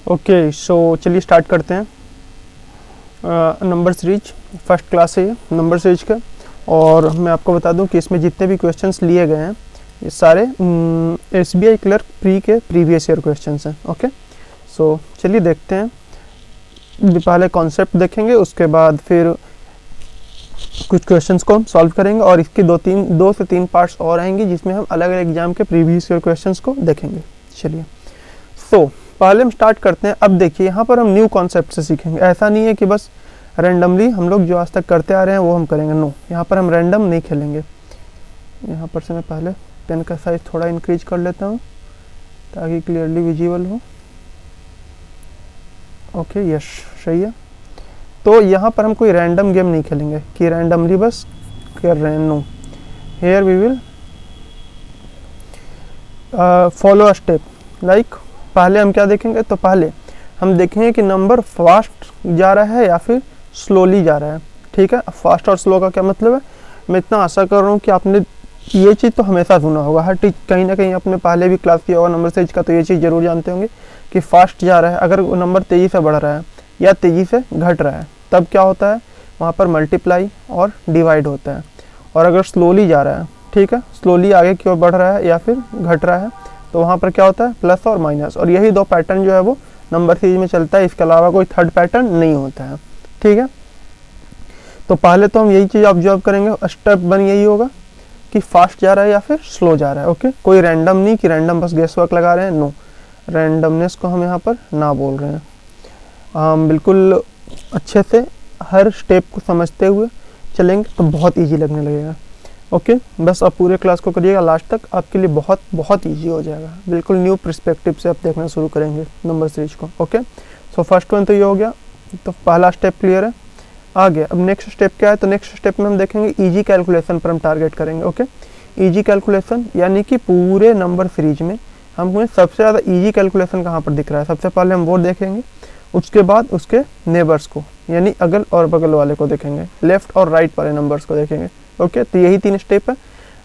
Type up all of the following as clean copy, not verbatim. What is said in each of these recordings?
Okay, सो चलिए start करते हैं। नंबर सीरीज फर्स्ट क्लास है ये नंबर सीरीज का, और मैं आपको बता दूं कि इसमें जितने भी क्वेश्चंस लिए गए हैं ये सारे SBI क्लर्क प्री के प्रीवियस ईयर क्वेश्चंस हैं। ओके, सो चलिए देखते हैं। पहले कॉन्सेप्ट देखेंगे, उसके बाद फिर कुछ क्वेश्चंस को हम सॉल्व करेंगे, और इसके दो से तीन पार्ट्स और आएंगे जिसमें हम अलग अलग एग्जाम के प्रीवियस ईयर क्वेश्चंस को देखेंगे। चलिए, सो पहले हम स्टार्ट करते हैं। अब देखिए, यहाँ पर हम न्यू कॉन्सेप्ट से सीखेंगे। ऐसा नहीं है कि बस रैंडमली हम लोग जो आज तक करते आ रहे हैं वो हम करेंगे। नो, यहाँ पर हम रैंडम नहीं खेलेंगे। यहाँ पर से मैं पहले पेन का साइज थोड़ा इंक्रीज कर लेता हूँ ताकि क्लियरली विजिबल हो। ओके, यस, सही है। तो यहाँ पर हम कोई रैंडम गेम नहीं खेलेंगे कि रैंडमली बस कर रहे हैं। No, here we will follow a step. Like पहले हम क्या देखेंगे, तो पहले हम देखेंगे कि नंबर फास्ट जा रहा है या फिर स्लोली जा रहा है। ठीक है, फास्ट और स्लो का क्या मतलब है, मैं इतना आशा कर रहा हूँ कि आपने ये चीज़ तो हमेशा सुना होगा। हर टीच कहीं ना कहीं आपने पहले भी क्लास किया होगा नंबर सीरीज का, तो ये चीज़ जरूर जानते होंगे कि फास्ट जा रहा है। अगर वो नंबर तेज़ी से बढ़ रहा है या तेज़ी से घट रहा है तब क्या होता है, वहाँ पर मल्टीप्लाई और डिवाइड होता है। और अगर स्लोली जा रहा है, ठीक है, स्लोली आगे की ओर बढ़ रहा है या फिर घट रहा है, तो वहाँ पर क्या होता है, प्लस और माइनस। और यही दो पैटर्न जो है वो नंबर सीरीज में चलता है, इसके अलावा कोई थर्ड पैटर्न नहीं होता है। ठीक है, तो पहले तो हम यही चीज़ ऑब्जर्व करेंगे। स्टेप 1 यही होगा कि फास्ट जा रहा है या फिर स्लो जा रहा है। ओके, कोई रैंडम नहीं कि रैंडम बस गेस वर्क लगा रहे हैं। नो, रैंडमनेस को हम यहाँ पर ना बोल रहे हैं। हम बिल्कुल अच्छे से हर स्टेप को समझते हुए चलेंगे तो बहुत ईजी लगने लगेगा। ओके, बस आप पूरे क्लास को करिएगा लास्ट तक, आपके लिए बहुत बहुत ईजी हो जाएगा। बिल्कुल न्यू पर्सपेक्टिव से आप देखना शुरू करेंगे नंबर सीरीज को। ओके, सो फर्स्ट वन तो ये हो गया, तो पहला स्टेप क्लियर है। आगे अब नेक्स्ट स्टेप क्या है, तो नेक्स्ट स्टेप में हम देखेंगे ईजी कैलकुलेशन पर हम टारगेट करेंगे। ओके, ईजी कैलकुलेशन यानी कि पूरे नंबर सीरीज में हमें सबसे ज़्यादा ईजी कैलकुलेशन कहाँ पर दिख रहा है, सबसे पहले हम वो देखेंगे। उसके बाद उसके नेबर्स को यानी अगल और बगल वाले को देखेंगे, लेफ्ट और राइट वाले नंबर्स को देखेंगे। ओके, तो यही 3 स्टेप है।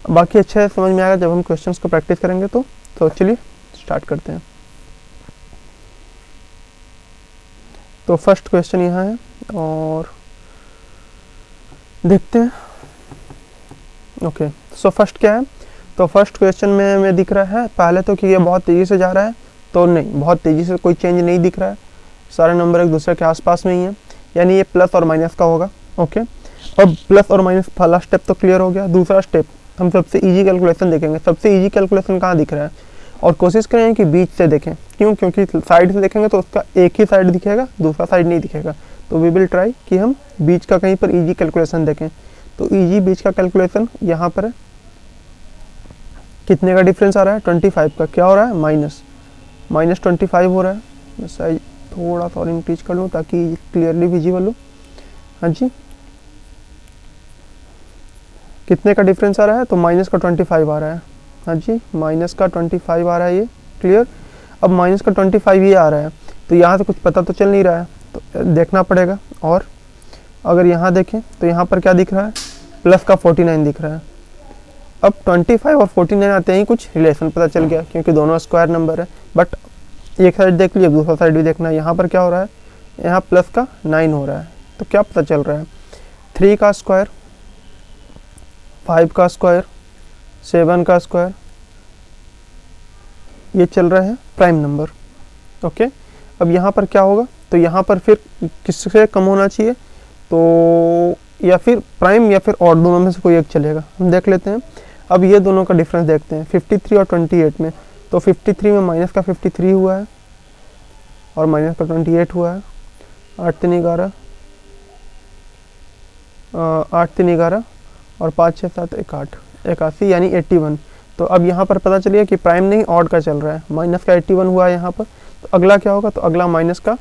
बाकी अच्छे से समझ में आएगा जब हम क्वेश्चंस को प्रैक्टिस करेंगे। तो चलिए स्टार्ट करते हैं। तो फर्स्ट क्वेश्चन यहाँ है और देखते हैं। ओके, सो फर्स्ट क्या है, तो फर्स्ट क्वेश्चन में हमें दिख रहा है पहले तो कि ये बहुत तेज़ी से जा रहा है। तो नहीं, बहुत तेज़ी से कोई चेंज नहीं दिख रहा है, सारे नंबर एक दूसरे के आसपास में ही है, यानी ये प्लस और माइनस का होगा। ओके, अब प्लस और माइनस पहला स्टेप तो क्लियर हो गया। दूसरा स्टेप हम सबसे इजी कैलकुलेशन देखेंगे। सबसे इजी कैलकुलेशन कहाँ दिख रहा है, और कोशिश करें कि बीच से देखें। क्यों, क्योंकि साइड से देखेंगे तो उसका एक ही साइड दिखेगा, दूसरा साइड नहीं दिखेगा। तो वी विल ट्राई कि हम बीच का कहीं पर इजी कैलकुलेशन देखें। तो इजी बीच का कैलकुलेशन यहाँ पर है। कितने का डिफरेंस आ रहा है, 25 का। क्या हो रहा है, -25 हो रहा है। मैं साइज थोड़ा सा और इंक्रीज कर लूँ ताकि क्लियरली विजिबल हो। हाँ जी, कितने का डिफरेंस आ रहा है, तो माइनस का 25 आ रहा है। हाँ जी, माइनस का 25 आ रहा है, ये क्लियर। अब माइनस का 25 ये आ रहा है, तो यहाँ से कुछ पता तो चल नहीं रहा है, तो देखना पड़ेगा। और अगर यहाँ देखें तो यहाँ पर क्या दिख रहा है, प्लस का 49 दिख रहा है। अब 25 और 49 आते ही कुछ रिलेशन पता चल गया, क्योंकि दोनों स्क्वायर नंबर है। बट एक साइड देख लिया, दूसरा साइड भी देखना है। यहाँ पर क्या हो रहा है, यहाँ प्लस का 9 हो रहा है, तो क्या पता चल रहा है, 3 का स्क्वायर, 5 का स्क्वायर, 7 का स्क्वायर, ये चल रहा है प्राइम नंबर। ओके, अब यहाँ पर क्या होगा, तो यहाँ पर फिर किससे कम होना चाहिए, तो या फिर प्राइम या फिर ऑड, दोनों में से कोई एक चलेगा। हम देख लेते हैं। अब ये दोनों का डिफरेंस देखते हैं 53 और 28 में। तो 53 में माइनस का 53 हुआ है और माइनस का 28 हुआ है। 8 3 11, 8 3 11 और 5 6 7 1 8, 81 यानी 81। तो अब यहाँ पर पता चलिए कि प्राइम नहीं ऑड का चल रहा है। माइनस का 81 हुआ है यहाँ पर, तो अगला क्या होगा, तो अगला माइनस का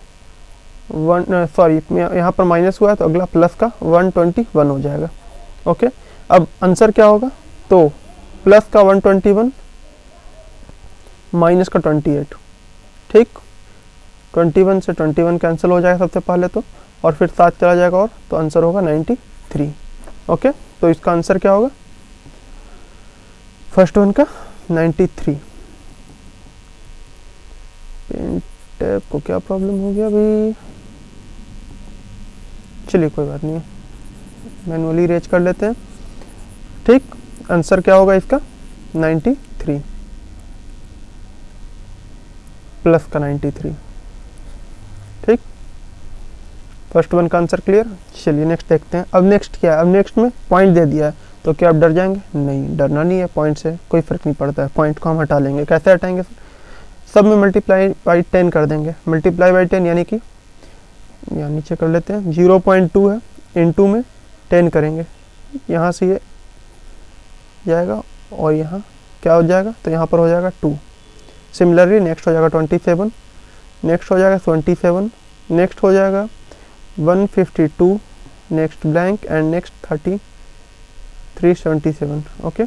यहाँ पर माइनस हुआ है, तो अगला प्लस का 121 हो जाएगा। ओके, अब आंसर क्या होगा, तो प्लस का 121 माइनस का 28। ठीक, 21 से 21 कैंसिल हो जाएगा सबसे पहले तो, और फिर 7 चला जाएगा, और तो आंसर होगा 93। ओके, तो इसका आंसर क्या होगा, फर्स्ट वन का 93। टैब को क्या प्रॉब्लम हो गया अभी, चलिए कोई बात नहीं है, मैनुअली रेज कर लेते हैं। ठीक, आंसर क्या होगा इसका 93 प्लस का 93। ठीक, फर्स्ट वन का आंसर क्लियर। चलिए नेक्स्ट देखते हैं। अब नेक्स्ट क्या है, अब नेक्स्ट में पॉइंट दे दिया है, तो क्या आप डर जाएंगे? नहीं, डरना नहीं है, पॉइंट से कोई फर्क नहीं पड़ता है। पॉइंट को हम हटा लेंगे, कैसे हटाएंगे? सब में मल्टीप्लाई बाई 10 कर देंगे। मल्टीप्लाई बाई 10 यानी कि यहाँ नीचे कर लेते हैं, 0.2 है, इनटू में 10 करेंगे, यहाँ से ये जाएगा और यहाँ क्या हो जाएगा, तो यहाँ पर हो जाएगा 2। सिमिलरली नेक्स्ट हो जाएगा 27, नेक्स्ट हो जाएगा 27, नेक्स्ट हो जाएगा 152, next blank and next 377। Okay,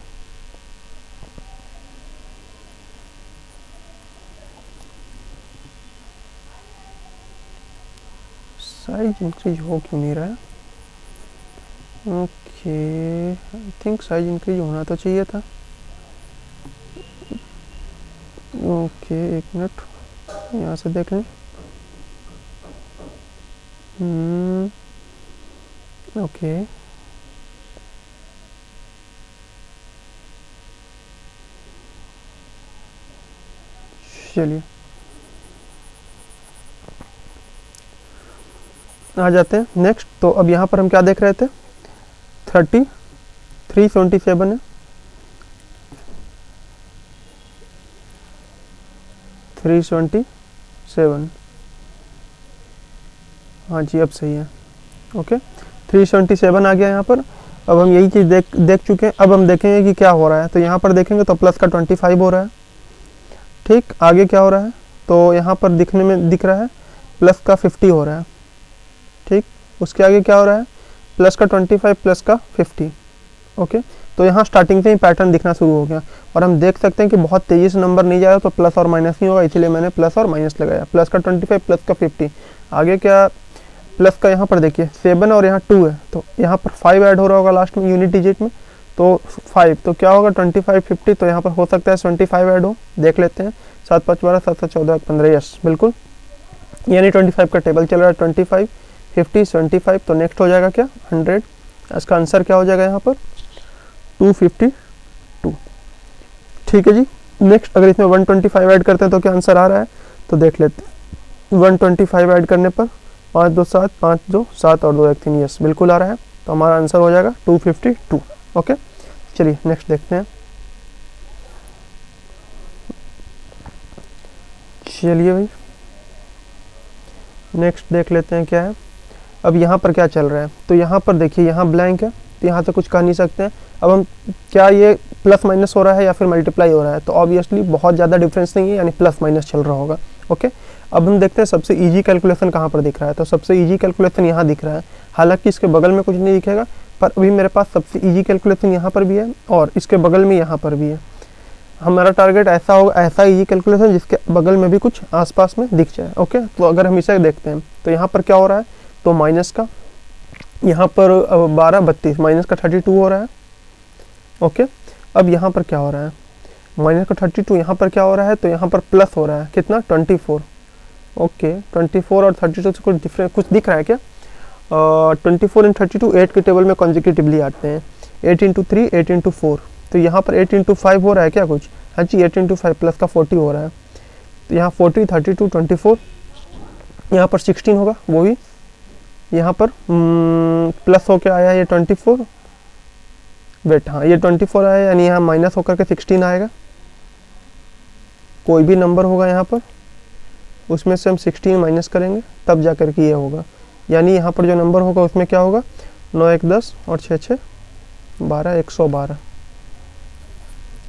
size increase हो क्यों नहीं रहा है? Okay, I think size increase होना तो चाहिए था। ओके, एक मिनट, यहाँ से देख लें। ओके, चलिए आ जाते हैं नेक्स्ट। तो अब यहाँ पर हम क्या देख रहे थे, 377 है, 377, हाँ जी अब सही है। ओके, 377 आ गया यहाँ पर। अब हम यही चीज़ देख चुके हैं। अब हम देखेंगे कि क्या हो रहा है। तो यहाँ पर देखेंगे तो प्लस का 25 हो रहा है। ठीक, आगे क्या हो रहा है, तो यहाँ पर दिखने में दिख रहा है प्लस का 50 हो रहा है। ठीक, उसके आगे क्या हो रहा है, प्लस का 25 प्लस का 50। ओके, तो यहाँ स्टार्टिंग से ही पैटर्न दिखना शुरू हो गया और हम देख सकते हैं कि बहुत तेज़ी से नंबर नहीं जाएगा तो प्लस और माइनस नहीं होगा, इसलिए मैंने प्लस और माइनस लगाया। प्लस का 25 प्लस का 50, आगे क्या प्लस का यहाँ पर देखिए 7 और यहाँ 2 है, तो यहाँ पर 5 ऐड हो रहा होगा लास्ट में यूनिट डिजिट में, तो 5, तो क्या होगा 25 50, तो यहाँ पर हो सकता है 25 ऐड हो। देख लेते हैं, 7 5 12 7 7 14 15, यस बिल्कुल, यानी 25 का टेबल चल रहा है, 25 50 75। तो नेक्स्ट हो जाएगा क्या 100, इसका आंसर क्या हो जाएगा यहाँ पर 252। ठीक है जी, नेक्स्ट अगर इसमें 125 ऐड करते हैं तो क्या आंसर आ रहा है, तो देख लेते हैं। 125 ऐड करने पर 5 2 7, 5 2 7 और 2 1 3, यस बिल्कुल आ रहा है, तो हमारा आंसर हो जाएगा 252। ओके, चलिए नेक्स्ट देखते हैं। चलिए भाई नेक्स्ट देख लेते हैं क्या है। अब यहाँ पर क्या चल रहा है, तो यहाँ पर देखिए यहाँ ब्लैंक है, तो यहाँ से कुछ कह नहीं सकते हैं। अब हम क्या ये प्लस माइनस हो रहा है या फिर मल्टीप्लाई हो रहा है, तो ऑब्वियसली बहुत ज़्यादा डिफरेंस नहीं है, यानी प्लस माइनस चल रहा होगा। ओके, अब हम देखते हैं सबसे इजी कैलकुलेशन कहाँ पर दिख रहा है, तो सबसे इजी कैलकुलेशन यहाँ दिख रहा है। हालांकि इसके बगल में कुछ नहीं दिखेगा, पर अभी मेरे पास सबसे इजी कैलकुलेशन यहाँ पर भी है और इसके बगल में यहाँ पर भी है। हमारा टारगेट ऐसा होगा, ऐसा इजी कैलकुलेशन जिसके बगल में भी कुछ आसपास में दिख जाए। ओके, तो अगर हम इसे देखते हैं तो यहाँ पर क्या हो रहा है, तो माइनस का यहाँ पर 12 32, माइनस का 32 हो रहा है। ओके, अब यहाँ पर क्या हो रहा है, माइनस का 32, यहाँ पर क्या हो रहा है, तो यहाँ पर प्लस हो रहा है कितना 24। ओके, 24 और 32 से कुछ डिफरेंस कुछ दिख रहा है क्या? 24 एंड 32 8 के टेबल में कॉन्जिक्यूटिवली आते हैं, 8 इंटू 3 8 इंटू 4, तो यहाँ पर 8 इंटू 5 हो रहा है क्या कुछ? हाँ जी, 8 इंटू 5 प्लस का 40 हो रहा है, तो यहाँ 40 32 24, यहाँ पर 16 होगा, वो भी यहाँ पर प्लस होके आया है ये 24, वेट हाँ ये 24 आया, यानी यहाँ माइनस होकर के 16 आएगा। कोई भी नंबर होगा यहाँ पर, उसमें से हम 16 माइनस करेंगे तब जा कर के ये होगा, यानी यहाँ पर जो नंबर होगा उसमें क्या होगा 9 1 10 और 6 6 12 112।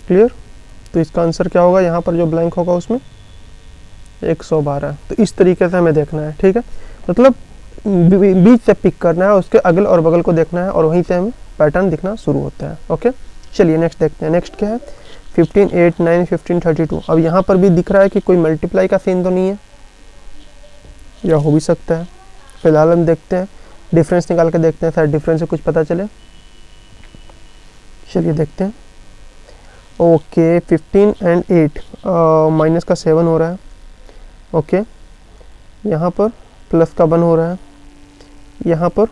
क्लियर? तो इसका आंसर क्या होगा, यहाँ पर जो ब्लैंक होगा उसमें 112। तो इस तरीके से हमें देखना है। ठीक है, मतलब बीच से पिक करना है, उसके अगल और बगल को देखना है और वहीं से हमें पैटर्न दिखना शुरू होता है। ओके, चलिए नेक्स्ट देखते हैं। नेक्स्ट क्या है 15 8 9 15 32। अब यहाँ पर भी दिख रहा है कि कोई मल्टीप्लाई का सीन तो नहीं है, या हो भी सकता है। फिलहाल हम देखते हैं, डिफरेंस निकाल के देखते हैं, शायद डिफरेंस से कुछ पता चले। चलिए देखते हैं। ओके, 15 एंड 8 माइनस का 7 हो रहा है। ओके, यहाँ पर प्लस का 1 हो रहा है, यहाँ पर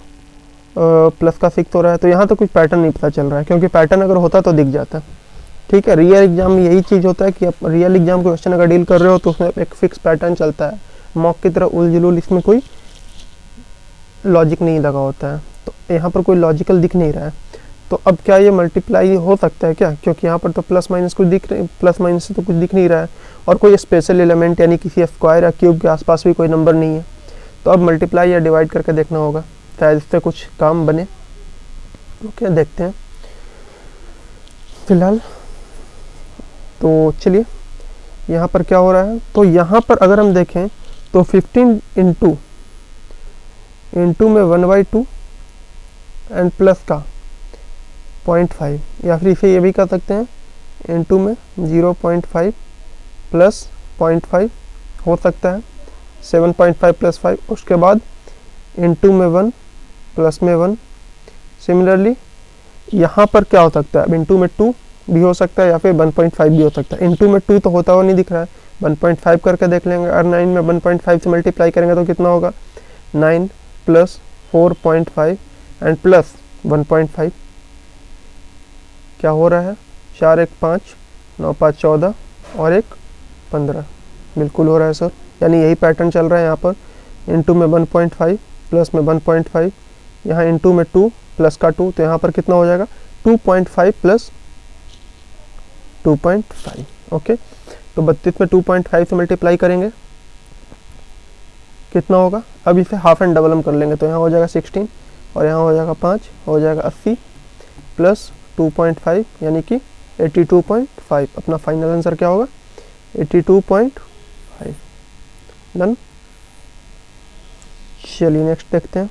प्लस का 6 हो रहा है। तो यहाँ तो कुछ पैटर्न नहीं पता चल रहा है, क्योंकि पैटर्न अगर होता तो दिख जाता। ठीक है, रियल एग्जाम में यही चीज़ होता है कि आप रियल एग्जाम क्वेश्चन अगर डील कर रहे हो तो उसमें एक फिक्स पैटर्न चलता है। मॉक की तरह उल जुलूल इसमें कोई लॉजिक नहीं लगा होता है। तो यहाँ पर कोई लॉजिकल दिख नहीं रहा है। तो अब क्या ये मल्टीप्लाई हो सकता है क्या, क्योंकि यहाँ पर तो प्लस माइनस कुछ दिख रहे, प्लस माइनस से तो कुछ दिख नहीं रहा है, और कोई स्पेशल एलिमेंट यानी किसी स्क्वायर या क्यूब के आसपास भी कोई नंबर नहीं है। तो अब मल्टीप्लाई या डिवाइड करके देखना होगा, शायद इससे कुछ काम बने। ओके, देखते हैं फिलहाल। तो चलिए यहाँ पर क्या हो रहा है, तो यहाँ पर अगर हम देखें तो 15 इंटू में 1/2 एंड प्लस का 0.5, या फिर इसे ये भी कर सकते हैं इंटू में 0.5 प्लस 0.5 हो सकता है, 7.5 प्लस 5, उसके बाद इंटू में 1 प्लस में 1। सिमिलरली यहाँ पर क्या हो सकता है, अब इंटू में 2 भी हो सकता है या फिर 1.5 भी हो सकता है। इंटू में 2 तो होता हुआ नहीं दिख रहा है, 1.5 करके देख लेंगे, और 9 में 1.5 से मल्टीप्लाई करेंगे तो कितना होगा, 9 प्लस 4.5 एंड प्लस 1.5। क्या हो रहा है, 4 1 5, 9 5 14 और 1 15, बिल्कुल हो रहा है सर। यानी यही पैटर्न चल रहा है यहाँ पर, इंटू में 1.5 प्लस में 1.5, यहाँ इंटू में 2 प्लस का 2, तो यहाँ पर कितना हो जाएगा 2.5 प्लस 2.5। ओके, तो 32 में 2.5 से मल्टीप्लाई करेंगे कितना होगा, अब इसे हाफ एंड डबल हम कर लेंगे, तो यहाँ हो जाएगा 16 और यहाँ हो जाएगा 5, हो जाएगा 80 प्लस 2.5 यानी कि 82.5। अपना फाइनल आंसर क्या होगा, 82.5। डन। चलिए नेक्स्ट देखते हैं।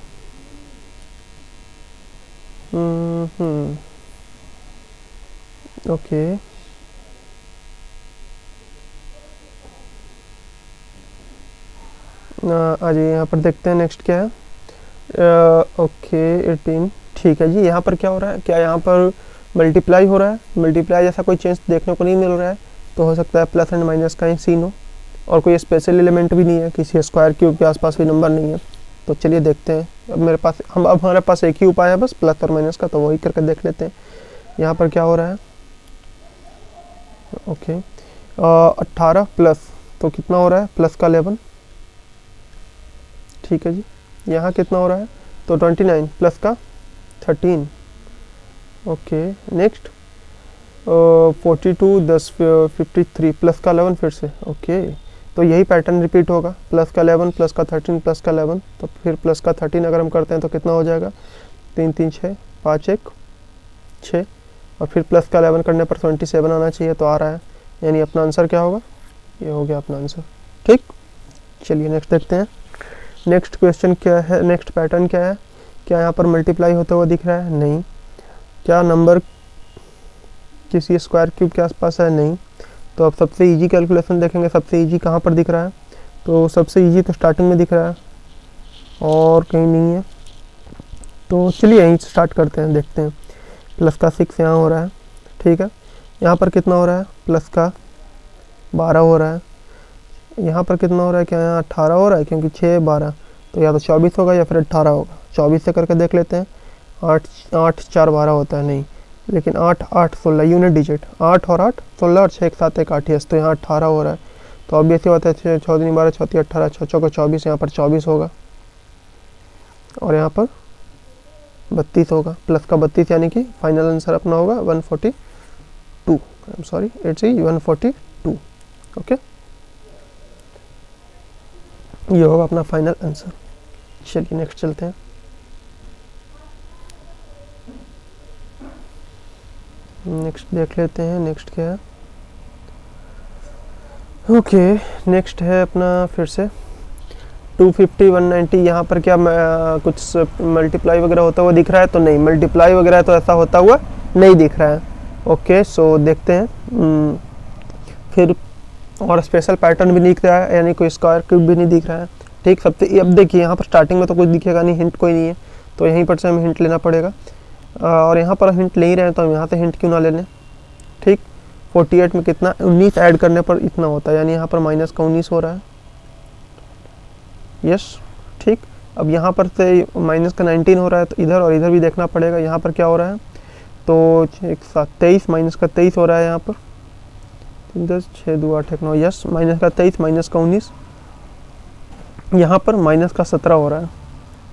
ओके, आज यहाँ पर देखते हैं नेक्स्ट क्या है। ओके 18, ठीक है जी। यहाँ पर क्या हो रहा है, क्या यहाँ पर मल्टीप्लाई हो रहा है, मल्टीप्लाई जैसा कोई चेंज देखने को नहीं मिल रहा है, तो हो सकता है प्लस एंड माइनस का ही सीन हो, और कोई स्पेशल एलिमेंट भी नहीं है, किसी स्क्वायर क्यूब के आसपास भी नंबर नहीं है। तो चलिए देखते हैं। अब मेरे पास अब हमारे पास एक ही उपाय है बस, प्लस और माइनस का, तो वही करके देख लेते हैं। यहाँ पर क्या हो रहा है, ओके 18 प्लस, तो कितना हो रहा है, प्लस का 11, ठीक है जी। यहाँ कितना हो रहा है, तो 29 प्लस का 13। ओके नेक्स्ट 42 10 53 प्लस का 11 फिर से। ओके, तो यही पैटर्न रिपीट होगा, प्लस का 11 प्लस का 13 प्लस का 11, तो फिर प्लस का 13 अगर हम करते हैं तो कितना हो जाएगा, 3 3 6 5 1 6, और फिर प्लस का 11 करने पर 27 आना चाहिए, तो आ रहा है। यानी अपना आंसर क्या होगा, ये हो गया अपना आंसर। ठीक, चलिए नेक्स्ट देखते हैं। नेक्स्ट क्वेश्चन क्या है, नेक्स्ट पैटर्न क्या है, क्या यहाँ पर मल्टीप्लाई होता हुआ दिख रहा है, नहीं। क्या नंबर किसी स्क्वायर क्यूब के आसपास है, नहीं। तो अब सबसे इजी कैलकुलेशन देखेंगे, सबसे इजी कहाँ पर दिख रहा है, तो सबसे इजी तो स्टार्टिंग में दिख रहा है और कहीं नहीं है। तो चलिए यहीं से स्टार्ट करते हैं, देखते हैं। प्लस का 6 यहाँ हो रहा है, ठीक है। यहाँ पर कितना हो रहा है, प्लस का 12 हो रहा है। यहाँ पर कितना हो रहा है, क्या यहाँ 18 हो रहा है, क्योंकि 6 12, तो या तो 24 होगा या फिर 18 होगा। 24 से करके देख लेते हैं। 8 8 4 12 होता है, नहीं। लेकिन 8 8 16 यूनिट डिजिट, 8 और 8 16 और 6 एक साथ एक 8 है, तो यहाँ 18 हो रहा है। तो ऑब्वियस ही होता है 6 6 3 12 6 18 6 6 को 24, यहाँ पर 24 होगा और यहाँ पर 32 होगा। प्लस का 32 यानी कि फाइनल आंसर अपना होगा 142। I am sorry, it's 142। Okay, ये होगा अपना फाइनल आंसर। चलिए नेक्स्ट चलते हैं। नेक्स्ट देख लेते हैं, नेक्स्ट क्या है। ओके, नेक्स्ट है अपना फिर से 250 190। यहाँ पर क्या कुछ मल्टीप्लाई वगैरह होता हुआ दिख रहा है, तो नहीं। मल्टीप्लाई वगैरह तो ऐसा होता हुआ नहीं दिख रहा है। ओके, सो देखते हैं। फिर और स्पेशल पैटर्न भी दिख रहा है, यानी कोई स्क्वायर क्यूब भी नहीं दिख रहा है। ठीक, सबसे अब देखिए यहाँ पर स्टार्टिंग में तो कुछ दिखेगा नहीं, हिंट कोई नहीं है, तो यहीं पर से हमें हिंट लेना पड़ेगा। और यहाँ पर हिंट ले ही रहे हैं तो हम यहाँ से हिंट क्यों ना ले लें। ठीक, 48 में कितना 19 ऐड करने पर इतना होता है, यानी यहाँ पर माइनस का 19 हो रहा है। यस ठीक। अब यहाँ पर से माइनस का 19 हो रहा है तो इधर और इधर भी देखना पड़ेगा। यहाँ पर क्या हो रहा है, तो 23 माइनस का 23 हो रहा है यहाँ पर, 3 10 6 2 8 1 9, यस माइनस का 23 माइनस का 19, यहाँ पर माइनस का 17 हो रहा है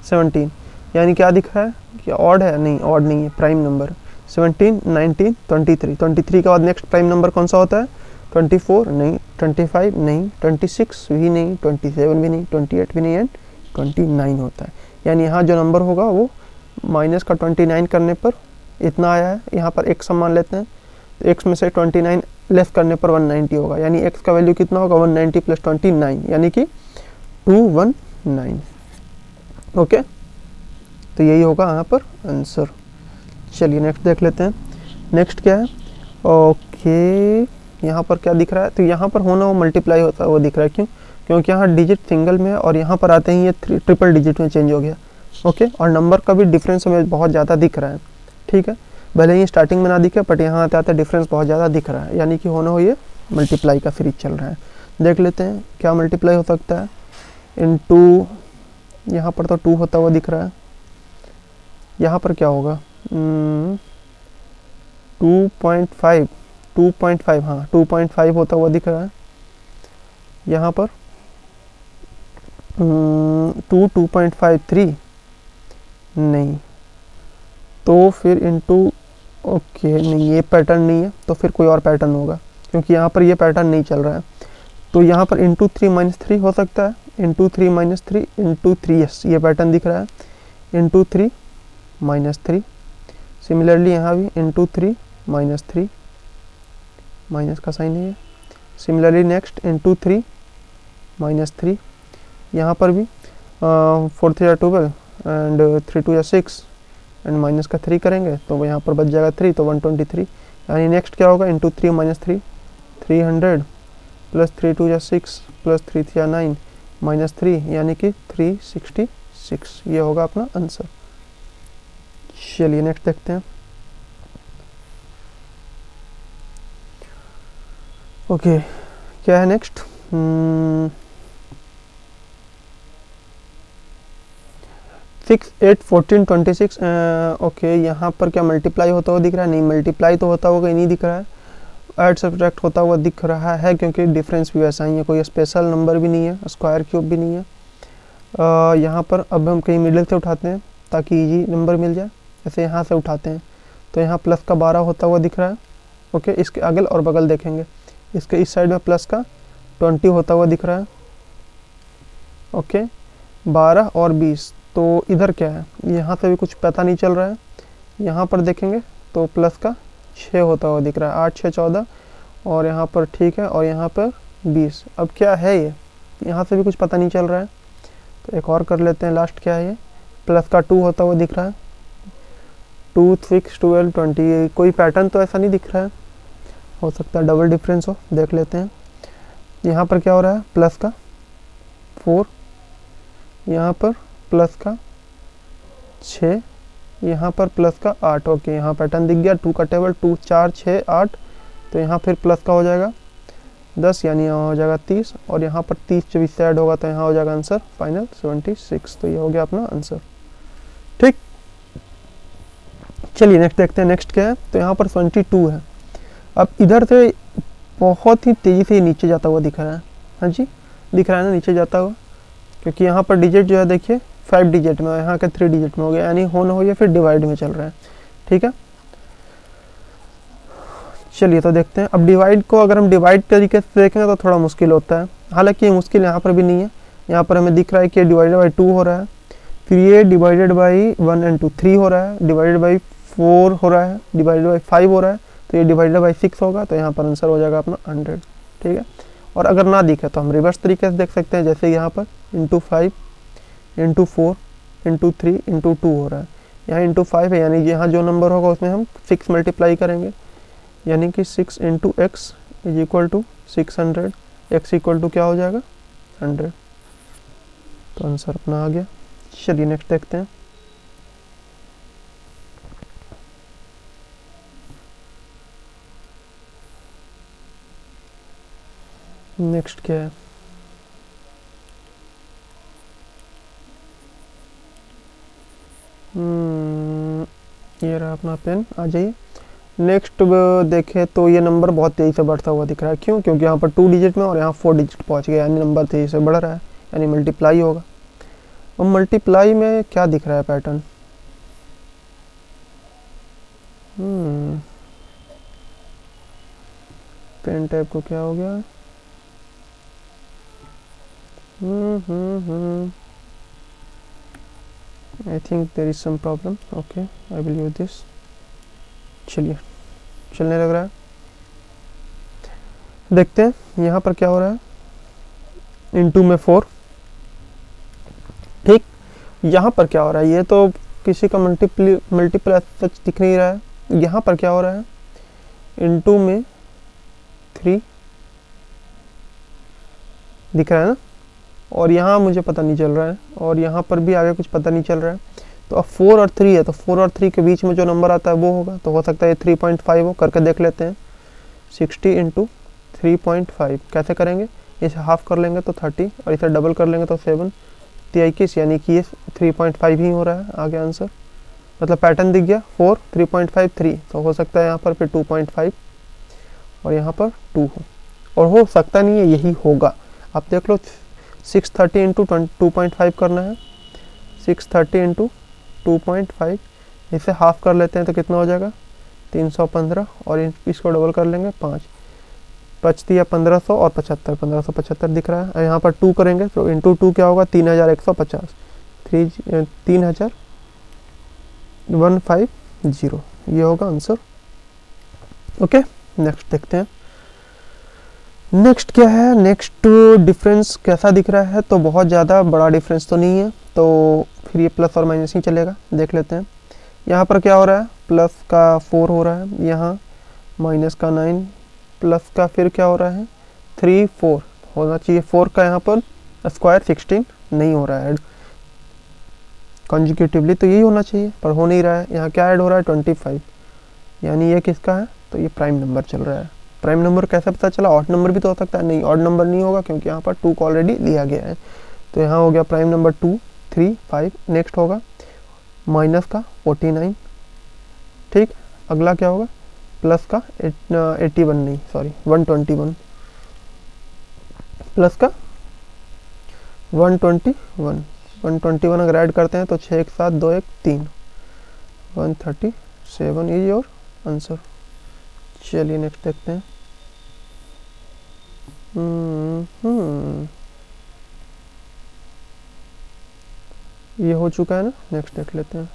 17, यानी क्या दिख रहा है कि ऑड है, नहीं ऑड नहीं है, प्राइम नंबर 17 19 23। 23 के बाद नेक्स्ट प्राइम नंबर कौन सा होता है, 24 नहीं, 25 नहीं, 26 भी नहीं, 27 भी नहीं, 28 भी नहीं एंड 29 होता है। यानी यहाँ जो नंबर होगा वो माइनस का 29 करने पर इतना आया है। यहाँ पर x मान लेते हैं, तो x में से 29 लेस करने पर 190 होगा, यानी x का वैल्यू कितना होगा 190 प्लस 29 यानी कि 219। ओके, तो यही होगा यहाँ पर आंसर। चलिए नेक्स्ट देख लेते हैं। नेक्स्ट क्या है, ओके यहाँ पर क्या दिख रहा है, तो यहाँ पर होना वो मल्टीप्लाई होता है वो दिख रहा है, क्यों, क्योंकि यहाँ डिजिट सिंगल में है और यहाँ पर आते ही ये ट्रिपल डिजिट में चेंज हो गया। ओके, और नंबर का भी डिफरेंस हमें बहुत ज़्यादा दिख रहा है, ठीक है, भले ही स्टार्टिंग में ना दिखे बट यहाँ आते आते डिफरेंस बहुत ज़्यादा दिख रहा है, यानी कि होना हो ये मल्टीप्लाई का सीरीज चल रहा है। देख लेते हैं क्या मल्टीप्लाई हो सकता है, इनटू यहाँ पर तो 2 होता हुआ दिख रहा है, यहाँ पर क्या होगा 2.5 हाँ 2.5 होता हुआ दिख रहा है, यहाँ पर 2.53 नहीं, तो फिर इनटू ओके नहीं ये पैटर्न नहीं है, तो फिर कोई और पैटर्न होगा क्योंकि यहाँ पर ये पैटर्न नहीं चल रहा है। तो यहाँ पर इंटू 3 माइनस 3 हो सकता है, इंटू 3 माइनस 3 इंटू 3, यस ये पैटर्न दिख रहा है, इंटू 3 माइनस 3। सिमिलरली यहाँ भी इंटू 3 माइनस 3, माइनस का साइन है। सिमिलरली नेक्स्ट इंटू 3 माइनस 3, यहाँ पर भी 4 3 12 एंड 3 2 6 एंड माइनस का 3 करेंगे तो यहाँ पर बच जाएगा 3, तो 123। यानी नेक्स्ट क्या होगा, into 3 minus 3 300 plus 3 2 6 plus 3 3 9 minus 3 यानी कि 366, ये होगा अपना आंसर। चलिए नेक्स्ट देखते हैं। ओके क्या है नेक्स्ट, 6 8 14 26। ओके यहाँ पर क्या मल्टीप्लाई होता हुआ दिख रहा है, नहीं मल्टीप्लाई तो होता हुआ नहीं दिख रहा है, ऐड सब्ट्रैक्ट होता हुआ दिख रहा है क्योंकि डिफरेंस भी वैसा ही है, कोई स्पेशल नंबर भी नहीं है, स्क्वायर क्यूब भी नहीं है। यहाँ पर अब हम कहीं मिडिल से उठाते हैं ताकि इजी नंबर मिल जाए, जैसे यहाँ से उठाते हैं तो यहाँ प्लस का 12 होता हुआ दिख रहा है। ओके इसके अगल और बगल देखेंगे, इसके इस साइड में प्लस का 20 होता हुआ दिख रहा है। ओके 12 और 20, तो इधर क्या है, यहाँ से भी कुछ पता नहीं चल रहा है। यहाँ पर देखेंगे तो प्लस का 6 होता हुआ दिख रहा है, 8 6 14 और यहाँ पर ठीक है, और यहाँ पर 20। अब क्या है ये, यहाँ से भी कुछ पता नहीं चल रहा है, तो एक और कर लेते हैं। लास्ट क्या है ये, प्लस का 2 होता हुआ दिख रहा है, 2 6 12 20, कोई पैटर्न तो ऐसा नहीं दिख रहा है, हो सकता है डबल डिफरेंस हो, देख लेते हैं। यहाँ पर क्या हो रहा है, प्लस का 4, यहाँ पर प्लस का 6, यहाँ पर प्लस का 8। ओके यहाँ पैटर्न दिख गया, 2 का टेबल 2 4 6 8, तो यहाँ फिर प्लस का हो जाएगा 10, यानी यहाँ हो जाएगा 30, और यहाँ पर 30 जब इससे ऐड होगा तो यहाँ हो जाएगा आंसर फाइनल 76। तो ये हो गया अपना आंसर, ठीक। चलिए नेक्स्ट देखते हैं, नेक्स्ट क्या है, तो यहाँ पर 22 है। अब इधर से बहुत ही तेज़ी से नीचे जाता हुआ दिख रहा है, हाँ जी दिख रहा है ना नीचे जाता हुआ, क्योंकि यहाँ पर डिजिट जो है देखिए 5 डिजिट में, यहाँ का 3 डिजिट में हो गया, यानी होना हो या फिर डिवाइड में चल रहा है, ठीक है। चलिए तो देखते हैं, अब डिवाइड को अगर हम डिवाइड तरीके से देखेंगे तो थोड़ा मुश्किल होता है, हालांकि ये मुश्किल यहाँ पर भी नहीं है। यहाँ पर हमें दिख रहा है कि डिवाइडेड बाई 2 हो रहा है, फिर ये डिवाइडेड बाई 1 एंड 2 3 हो रहा है, डिवाइडेड बाई 4 हो रहा है, डिवाइडेड बाई 5 हो रहा है, तो ये डिवाइडेड बाई 6 होगा, तो यहाँ पर आंसर हो जाएगा अपना 100, ठीक है। और अगर ना दिखे तो हम रिवर्स तरीके से देख सकते हैं, जैसे यहाँ पर इंटू 5 इंटू 4 इंटू 3 इंटू 2 हो रहा है, यहाँ इंटू 5 है, यानी यहाँ जो नंबर होगा उसमें हम 6 मल्टीप्लाई करेंगे, यानी कि 6 into x is equal to 600, x equal to क्या हो जाएगा 100, तो आंसर अपना आ गया। चलिए नेक्स्ट देखते हैं। नेक्स्ट क्या है, ये रहा अपना पेन, आ जाइए। नेक्स्ट देखें तो ये नंबर बहुत तेज़ी से बढ़ता हुआ दिख रहा है। क्यों? क्योंकि यहाँ पर 2 डिजिट में और यहाँ 4 डिजिट पहुँच गया, यानी नंबर तेज़ी से बढ़ रहा है, यानी मल्टीप्लाई होगा। और मल्टीप्लाई में क्या दिख रहा है पैटर्न? पेन टैब को क्या हो गया? I think there is some problem. Okay, I will use this. चलिए, चलने लग रहा है। देखते हैं यहाँ पर क्या हो रहा है। इनटू में 4, ठीक। यहाँ पर क्या हो रहा है? ये तो किसी का मल्टीपल सच दिख नहीं रहा है। यहाँ पर क्या हो रहा है? इनटू में 3 दिख रहा है ना, और यहाँ मुझे पता नहीं चल रहा है, और यहाँ पर भी आगे कुछ पता नहीं चल रहा है। तो अब 4 और 3 है, तो 4 और 3 के बीच में जो नंबर आता है वो होगा। तो हो सकता है ये 3.5 हो। करके देख लेते हैं। 60 इंटू 3.5 कैसे करेंगे? इसे हाफ कर लेंगे तो 30, और इसे डबल कर लेंगे तो 7, 21, यानी कि ये 3.5 ही हो रहा है आगे आंसर। मतलब पैटर्न दिख गया, 4, 3.5, 3। तो हो सकता है यहाँ पर फिर 2.5 और यहाँ पर 2 हो, और हो सकता नहीं है यही होगा। आप देख लो, 630 इंटू 2.5 करना है। 630 इंटू 2.5, इसे हाफ कर लेते हैं तो कितना हो जाएगा? 315, और इसको डबल कर लेंगे 5, बचती है 1500 और 75, 1575 दिख रहा है। यहाँ पर 2 करेंगे तो इंटू 2 क्या होगा? 3150, 3150, ये होगा आंसर। ओके, नेक्स्ट देखते हैं। नेक्स्ट क्या है? नेक्स्ट डिफरेंस कैसा दिख रहा है? तो बहुत ज़्यादा बड़ा डिफरेंस तो नहीं है, तो फिर ये प्लस और माइनस ही चलेगा। देख लेते हैं यहाँ पर क्या हो रहा है। प्लस का 4 हो रहा है, यहाँ माइनस का 9, प्लस का फिर क्या हो रहा है? 3, 4 होना चाहिए। 4 का यहाँ पर स्क्वायर 16 नहीं हो रहा है ऐड कॉन्जिक्यूटिवली, तो यही होना चाहिए, पर हो नहीं रहा है। यहाँ क्या ऐड हो रहा है? 25, यानी ये किसका है? तो ये प्राइम नंबर चल रहा है। प्राइम नंबर कैसे पता चला? ऑड नंबर भी तो हो सकता है। नहीं, ऑड नंबर नहीं होगा, क्योंकि यहाँ पर 2 को ऑलरेडी लिया गया है। तो यहाँ हो गया प्राइम नंबर 2, 3, 5। नेक्स्ट होगा माइनस का 49, ठीक। अगला क्या होगा? प्लस का 81, नहीं सॉरी 121, प्लस का 121 अगर ऐड करते हैं तो 6 1 7 2 1 3, 137 इज योर आंसर। चलिए नेक्स्ट देखते हैं। ये हो चुका है ना। नेक्स्ट देख लेते हैं।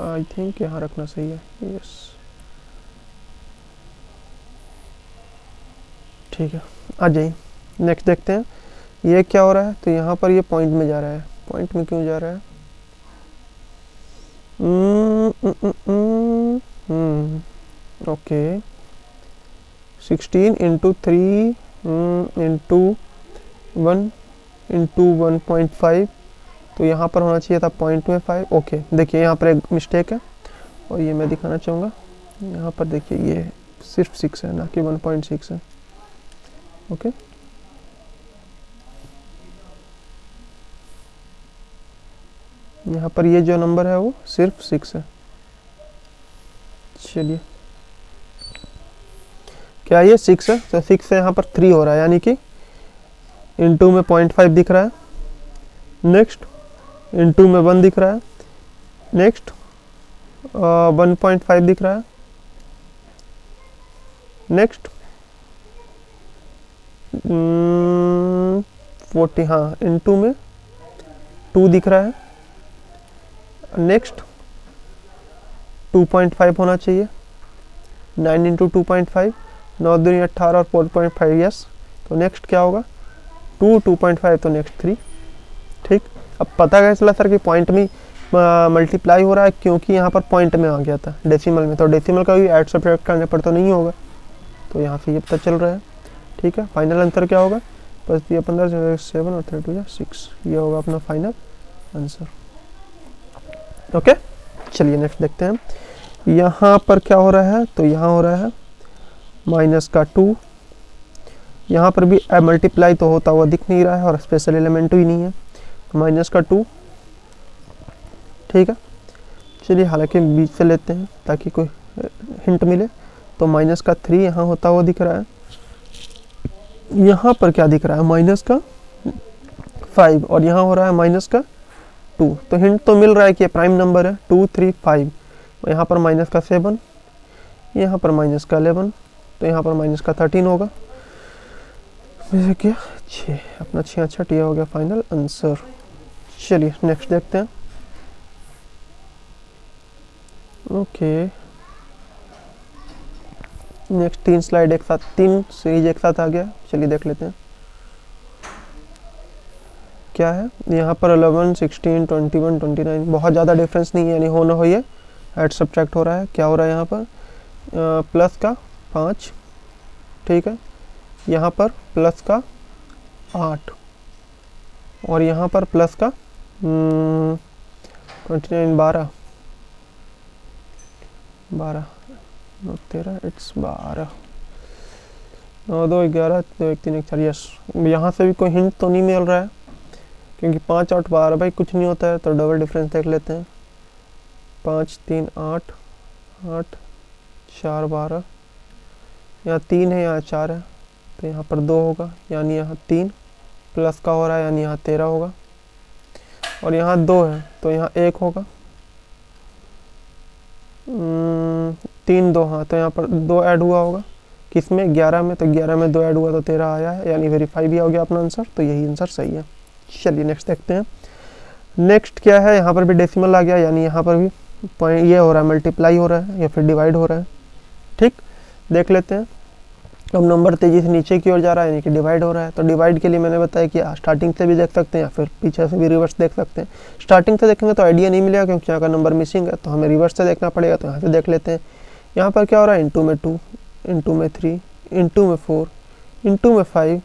आई थिंक यहाँ रखना सही है। यस, ठीक है, आ जाइए। नेक्स्ट देखते हैं ये क्या हो रहा है। तो यहाँ पर ये पॉइंट में जा रहा है। पॉइंट में क्यों जा रहा है? ओके, 16 इंटू 3 इंटू 1 इंटू 1.5, तो यहाँ पर होना चाहिए था पॉइंट में 5। ओके, देखिए यहाँ पर एक मिस्टेक है, और ये मैं दिखाना चाहूँगा। यहाँ पर देखिए ये सिर्फ 6 है, ना कि 1.6 है। ओके, यहाँ पर ये जो नंबर है वो सिर्फ 6 है। चलिए, क्या ये 6 है? तो 6 से यहाँ पर 3 हो रहा है, यानी कि इंटू में 0.5 दिख रहा है। नेक्स्ट इंटू में 1 दिख रहा है। नेक्स्ट 1.5 दिख रहा है। नेक्स्ट 40, हाँ, इंटू में 2 दिख रहा है। नेक्स्ट 2.5 होना चाहिए। 9 इंटू 2.5, 9 दूनी 18 और 4.5, यस। तो नेक्स्ट क्या होगा? 2, 2.5, तो नेक्स्ट 3, ठीक। अब पता कैसे चला सर कि पॉइंट में मल्टीप्लाई हो रहा है? क्योंकि यहाँ पर पॉइंट में आ गया था डेसिमल में, तो डेसिमल का भी ऐड सब्ट्रैक्ट करने पर तो नहीं होगा, तो यहाँ से ये पता चल रहा है, ठीक है। फाइनल आंसर क्या होगा? बस दिया 15, 7 और 32 6, ये होगा अपना फाइनल आंसर। ओके, चलिए नेक्स्ट देखते हैं। यहाँ पर क्या हो रहा है? तो यहाँ हो रहा है माइनस का 2। यहाँ पर भी मल्टीप्लाई तो होता हुआ दिख नहीं रहा है, और स्पेशल एलिमेंट भी नहीं है, माइनस का 2, ठीक है। चलिए हालांकि बीच से लेते हैं ताकि कोई हिंट मिले। तो माइनस का 3 यहाँ होता हुआ दिख रहा है, यहाँ पर क्या दिख रहा है माइनस का 5, और यहाँ हो रहा है माइनस का 2। तो हिंट तो मिल रहा है कि ये प्राइम नंबर है 2 3 5। यहाँ पर माइनस का 7, यहाँ पर माइनस का 11, तो यहाँ पर माइनस का 13 होगा। जैसे क्या 6, अपना 6 6 ये हो गया फाइनल आंसर। चलिए नेक्स्ट देखते हैं। ओके नेक्स्ट 3 स्लाइड एक साथ, 3 सीरीज एक साथ आ गया। चलिए देख लेते हैं क्या है। यहाँ पर 11 16 21 29 बहुत ज़्यादा डिफरेंस नहीं है, यानी हो ना हो ये ऐड सब्ट्रैक्ट हो रहा है। क्या हो रहा है यहाँ पर प्लस का 5, ठीक है, यहाँ पर प्लस का 8, और यहाँ पर प्लस का 29 12 12 9 13 इट्स 12 9 2 11 2 1 3 1 4। यस, यहाँ से भी कोई हिंट तो नहीं मिल रहा है क्योंकि 5 8 12 भाई कुछ नहीं होता है। तो डबल डिफरेंस देख लेते हैं। 5 3 8 8 4 12, यहाँ 3 है यहाँ 4 है, तो यहाँ पर 2 होगा, यानी यहाँ 3 प्लस का हो रहा है, यानी यहाँ 13 होगा, और यहाँ 2 है तो यहाँ 1 होगा। 3 2, हाँ तो यहाँ पर 2 ऐड हुआ होगा किसमें 11 में, तो 11 में 2 ऐड हुआ तो 13 आया है, यानी वेरीफाई भी हो गया अपना आंसर। तो यही आंसर सही है। चलिए नेक्स्ट देखते हैं। नेक्स्ट क्या है, यहाँ पर भी डेसिमल आ गया, यानी यहाँ पर भी पॉइंट ये हो रहा है मल्टीप्लाई हो रहा है या फिर डिवाइड हो रहा है, ठीक। देख लेते हैं। अब नंबर तेजी से नीचे की ओर जा रहा है, यानी कि डिवाइड हो रहा है। तो डिवाइड के लिए मैंने बताया कि स्टार्टिंग से भी देख सकते हैं या फिर पीछे से भी रिवर्स देख सकते हैं। स्टार्टिंग से देखेंगे तो आइडिया नहीं मिलेगा क्योंकि यहाँ का नंबर मिसिंग है, तो हमें रिवर्स से देखना पड़ेगा। तो यहाँ से देख लेते हैं। यहाँ पर क्या हो रहा है, इंटू में 2, इंटू में 3, इंटू में 4, इंटू में 5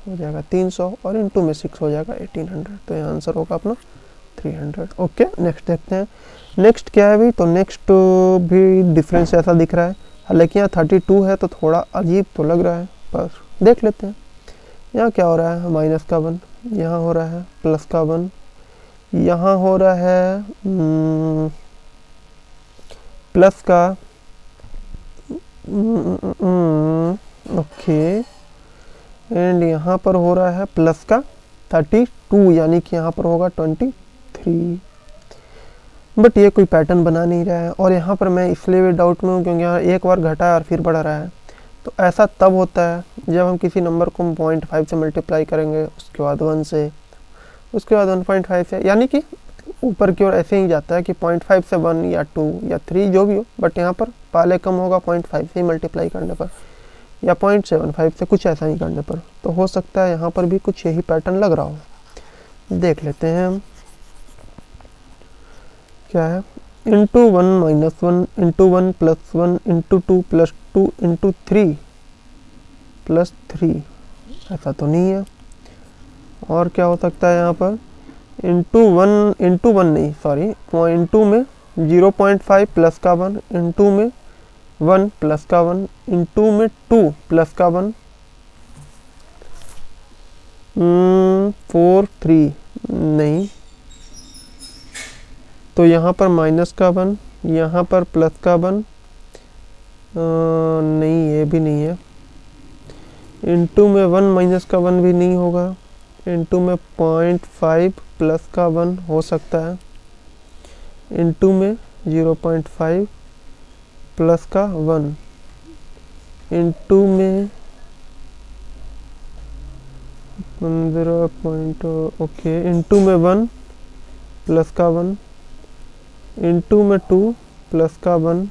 हो जाएगा 300, और इंटू में 6 हो जाएगा 1800। तो यहाँ आंसर होगा अपना 300। ओके नेक्स्ट देखते हैं। नेक्स्ट क्या है भी, तो नेक्स्ट भी डिफरेंस ऐसा दिख रहा है, हालांकि यहाँ 32 है तो थोड़ा अजीब तो लग रहा है, पर देख लेते हैं। यहाँ क्या हो रहा है माइनस का 1, यहाँ हो रहा है प्लस का 1, यहाँ हो रहा है प्लस का ओके, एंड यहाँ पर हो रहा है प्लस का 32, यानी कि यहाँ पर होगा 23। बट ये कोई पैटर्न बना नहीं रहा है, और यहाँ पर मैं इसलिए भी डाउट में हूँ क्योंकि यहाँ एक बार घटा है और फिर बढ़ा रहा है। तो ऐसा तब होता है जब हम किसी नंबर को 0.5 से मल्टीप्लाई करेंगे, उसके बाद 1 से, उसके बाद 1.5 से, यानी कि ऊपर की ओर ऐसे ही जाता है कि 0.5 से 1 या 2 या 3 जो भी हो, बट यहाँ पर पहले कम होगा 0.5 से ही मल्टीप्लाई करने पर, या 0.75 से, कुछ ऐसा ही करने पर। तो हो सकता है यहाँ पर भी कुछ यही पैटर्न लग रहा हो। देख लेते हैं हम क्या है। Into 1 minus 1, into 1 plus 1, into 2 plus 2, into 3 plus 3, ऐसा तो नहीं है। और क्या हो सकता है यहाँ पर, इंटू 1 नहीं सॉरी, इंटू में 0.5 प्लस का 1, इंटू में 1 प्लस का 1, इंटू में 2 प्लस का 1, 4 3 नहीं, तो यहाँ पर माइनस का 1, यहाँ पर प्लस का 1 नहीं, ये भी नहीं है। इंटू में 1 माइनस का 1 भी नहीं होगा। इंटू में 0.5 प्लस का 1 हो सकता है। इंटू में 0.5 प्लस का 1, इंटू में 0. ओके, इंटू में 1 प्लस का 1, इंटू में 2 प्लस का 1,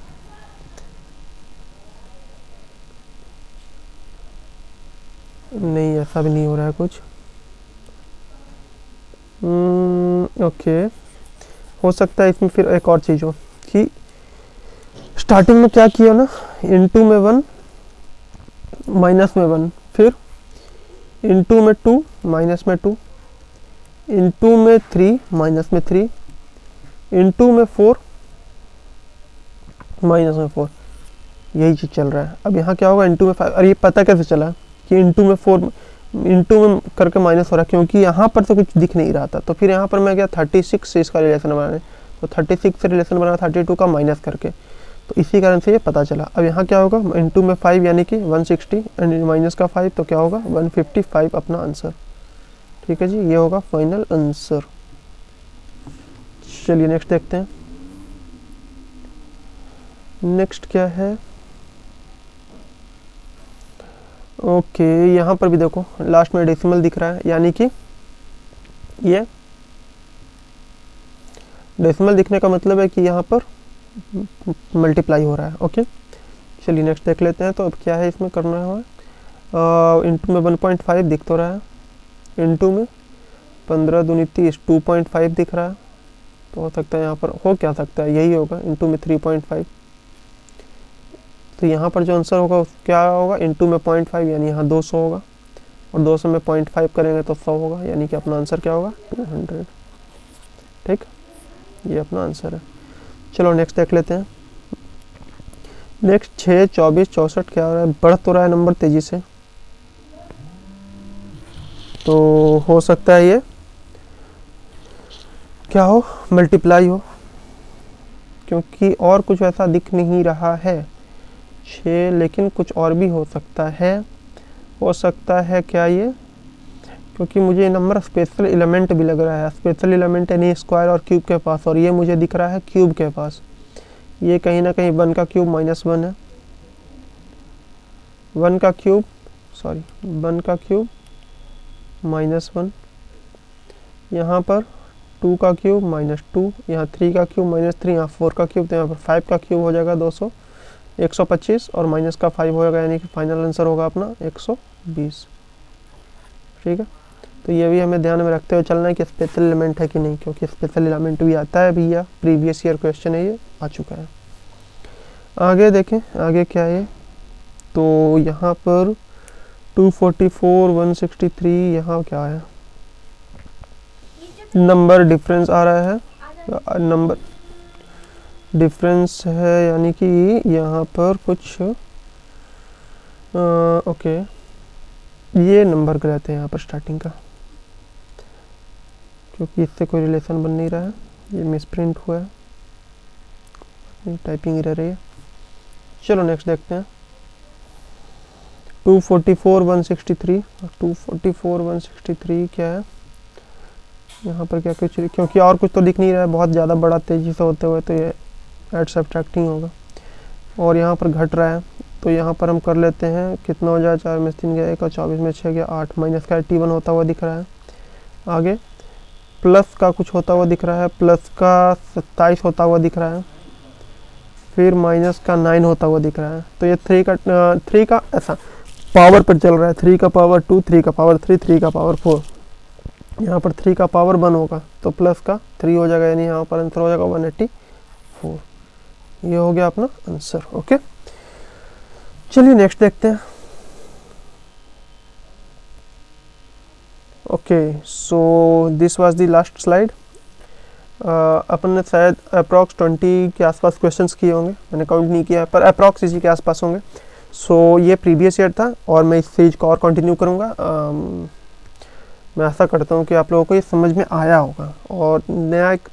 नहीं ऐसा भी नहीं हो रहा है कुछ। ओके, हो सकता है इसमें फिर एक और चीज़ हो कि स्टार्टिंग में क्या किया ना, इंटू में 1 माइनस में 1, फिर इंटू में 2 माइनस में 2, इंटू में 3 माइनस में 3, इंटू में 4 माइनस में 4, यही चीज़ चल रहा है। अब यहाँ क्या होगा, इंटू में 5। और ये पता कैसे चला कि इंटू में 4 इंटू में करके माइनस हो रहा है, क्योंकि यहाँ पर तो कुछ दिख नहीं रहा था। तो फिर यहाँ पर मैं गया 36 से इसका रिलेशन बनाने, तो 36 से रिलेशन बना 32 का माइनस करके, तो इसी कारण से ये पता चला। अब यहाँ क्या होगा, इंटू में 5 यानी कि 160 एंड माइनस का 5 तो क्या होगा 155 अपना आंसर। ठीक है जी, ये होगा फाइनल आंसर। चलिए नेक्स्ट देखते हैं। नेक्स्ट क्या है, ओके यहाँ पर भी देखो लास्ट में डेसिमल दिख रहा है, यानी कि ये डेसिमल दिखने का मतलब है कि यहाँ पर मल्टीप्लाई हो रहा है। ओके चलिए नेक्स्ट देख लेते हैं। तो अब क्या है इसमें करना है, इंटू में 1.5 दिख तो रहा है, इंटू में 15 दूनी 30 2.5 दिख रहा है, तो हो सकता है यहाँ पर हो क्या सकता है, यही होगा इंटू में 3.5। तो यहाँ पर जो आंसर होगा क्या होगा, इंटू में 0.5 यानी यहाँ 200 होगा, और 200 में 0.5 करेंगे तो 100 होगा, यानी कि अपना आंसर क्या होगा 200। ठीक, ये अपना आंसर है। चलो नेक्स्ट देख लेते हैं। नेक्स्ट 6, 24, 64 क्या हो रहा है, बढ़ तो रहा है नंबर तेजी से, तो हो सकता है ये क्या हो, मल्टीप्लाई हो, क्योंकि और कुछ ऐसा दिख नहीं रहा है 6, लेकिन कुछ और भी हो सकता है। हो सकता है क्या ये, क्योंकि मुझे ये नंबर स्पेशल एलिमेंट भी लग रहा है, स्पेशल एलिमेंट यानी स्क्वायर और क्यूब के पास, और ये मुझे दिख रहा है क्यूब के पास। ये कहीं ना कहीं 1 का क्यूब -1 है, 1 का क्यूब सॉरी 1 का क्यूब -1, यहाँ पर 2 का क्यूब -2, यहाँ 3 का क्यूब -3, यहाँ 4 का क्यूब, तो यहाँ पर 5 का क्यूब हो जाएगा 200 125 और माइनस का 5 हो जाएगा, यानी कि फाइनल आंसर होगा अपना 120। ठीक है, तो ये भी हमें ध्यान में रखते हुए चलना है कि स्पेशल एलिमेंट है कि नहीं, क्योंकि स्पेशल एलिमेंट भी आता है भैया, प्रीवियस ईयर क्वेश्चन है, ये आ चुका है। आगे देखें, आगे क्या है, तो यहाँ पर 244 163 यहाँ क्या है, नंबर डिफरेंस आ रहा है, नंबर डिफरेंस है, यानी कि यहाँ पर कुछ ओके ये नंबर गलत है यहाँ पर स्टार्टिंग का, क्योंकि इससे कोई रिलेशन बन नहीं रहा है, ये मिसप्रिंट हुआ है, टाइपिंग एरर है। चलो नेक्स्ट देखते हैं। 244 163 244 163 क्या है, यहाँ पर क्या कुछ, क्योंकि और कुछ तो दिख नहीं रहा है बहुत ज़्यादा बड़ा तेज़ी से होते हुए, तो ये एड सब्ट्रैक्टिंग होगा, और यहाँ पर घट रहा है, तो यहाँ पर हम कर लेते हैं, कितना हो जाए, 4 में 3 गया 1 और 24 में 6 गया 8, माइनस का 81 होता हुआ दिख रहा है। आगे प्लस का कुछ होता हुआ दिख रहा है, प्लस का 27 होता हुआ दिख रहा है, फिर माइनस का 9 होता हुआ दिख रहा है। तो ये 3 का ऐसा पावर पर चल रहा है, 3 का पावर 2, 3 का पावर 3, 3 का पावर 4, यहाँ पर 3 का पावर 1 होगा, तो प्लस का 3 हो जाएगा, यानी यहाँ पर आंसर हो जाएगा 184। ये हो गया अपना आंसर। ओके चलिए नेक्स्ट देखते हैं। Okay so this was the last slide. अपन ने शायद अप्रॉक्स 20 के आसपास क्वेश्चंस किए होंगे, मैंने काउंट नहीं किया है, पर अप्रॉक्स इसी के आसपास होंगे। सो ये प्रीवियस ईयर था, और मैं इस सीरीज को और कंटिन्यू करूँगा। मैं आशा करता हूँ कि आप लोगों को ये समझ में आया होगा, और नया एक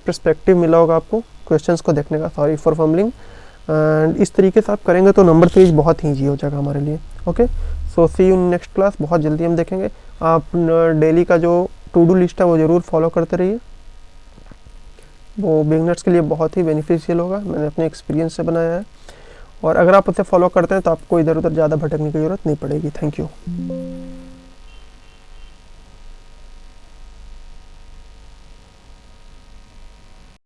पर्सपेक्टिव मिला होगा आपको क्वेश्चंस को देखने का। Sorry for fumbling. एंड इस तरीके से आप करेंगे तो नंबर सीरीज बहुत ही ईजी हो जाएगा हमारे लिए। Okay so see you next class, बहुत जल्दी हम देखेंगे। आप डेली का जो टू डू लिस्ट है वो ज़रूर फॉलो करते रहिए, वो बिगनर्स के लिए बहुत ही बेनिफिशियल होगा, मैंने अपने एक्सपीरियंस से बनाया है। और अगर आप उसे फॉलो करते हैं तो आपको इधर उधर ज़्यादा भटकने की ज़रूरत नहीं पड़ेगी। Thank you.